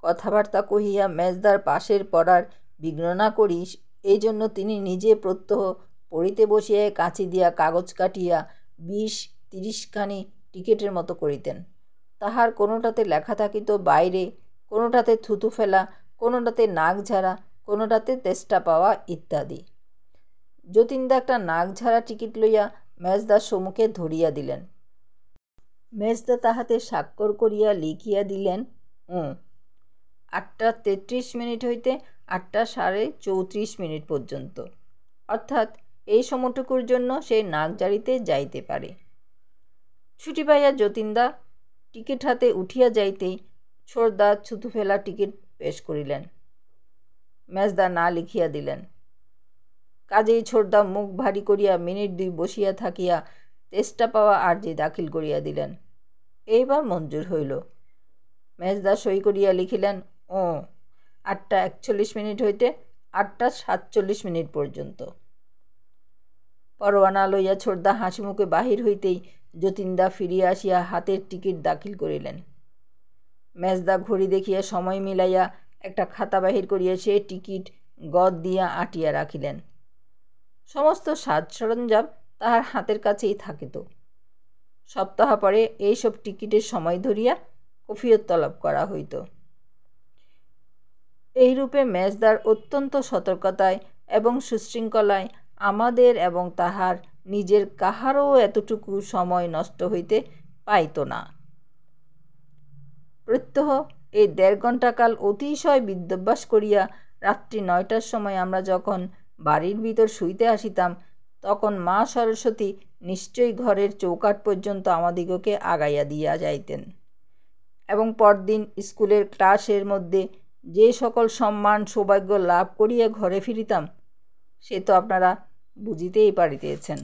কথাবার্তা কহিয়া মেজদার পাশের পড়ার বিঘ্ন না করিস, এই জন্য তিনি নিজে প্রত্যহ পড়িতে বসিয়া কাঁচি দিয়া কাগজ কাটিয়া 20-30 খানি টিকিটের মতো করিতেন। তাহার কোনোটাতে লেখা থাকিত বাইরে, কোনোটাতে থুতু ফেলা, কোনোটাতে নাক ঝাড়া, কোনোটাতে তেষ্টা পাওয়া ইত্যাদি। যতীনদা একটা নাক ঝাড়া টিকিট লইয়া মেজদার সম্মুখে ধরিয়া দিলেন। মেজদা তাহাতে স্বাক্ষর করিয়া লিখিয়া দিলেন 8:33 হইতে 8:34 পর্যন্ত, অর্থাৎ এই সময়টুকুর জন্য সেই নাক জারিতে যাইতে পারে। ছুটি পাইয়া যতীনদা টিকিট হাতে উঠিয়া যাইতেই ছোড়দা থুতু ফেলা টিকিট পেশ করিলেন। মেজদা না লিখিয়া দিলেন। কাজেই ছোড়দা মুখ ভারী করিয়া মিনিট 2 বসিয়া থাকিয়া তেষ্টা পাওয়া আর্জি দাখিল করিয়া দিলেন। এইবার মঞ্জুর হইল। মেজদা সই করিয়া লিখিলেন 8:41 হইতে 8:47 পর্যন্ত। পরোয়ানা লইয়া ছোড়দা হাসি মুখে বাহির হইতেই যতীনদা ফিরিয়া আসিয়া হাতের টিকিট দাখিল করিলেন। মেজদা ঘড়ি দেখিয়া সময় মিলাইয়া একটা খাতা বাহির করিয়া সে টিকিট গদ দিয়া আটিয়া রাখিলেন। সমস্ত সাজ সরঞ্জাম তাহার হাতের কাছেই থাকিত। সপ্তাহ পরে এইসব টিকিটের সময় ধরিয়া কফিয়ত তলব করা হইত। এইরূপে মেজদার অত্যন্ত সতর্কতায় এবং সুশৃঙ্খলায় আমাদের এবং তাহার নিজের কাহারও এতটুকু সময় নষ্ট হইতে পাইত না। প্রত্যহ এই 1.5 ঘণ্টা কাল অতিশয় বিদ্যাভ্যাস করিয়া রাত্রি 9টার সময় আমরা যখন বাড়ির ভিতর শুইতে আসিতাম, তখন মা সরস্বতী নিশ্চয়ই ঘরের চৌকাঠ পর্যন্ত আমাদিগকে আগাইয়া দিয়া যাইতেন, এবং পরদিন স্কুলের ক্লাসের মধ্যে যে সকল সম্মান সৌভাগ্য লাভ করিয়া ঘরে ফিরিতাম, সে তো আপনারা বুঝিতেই পারিতেছেন।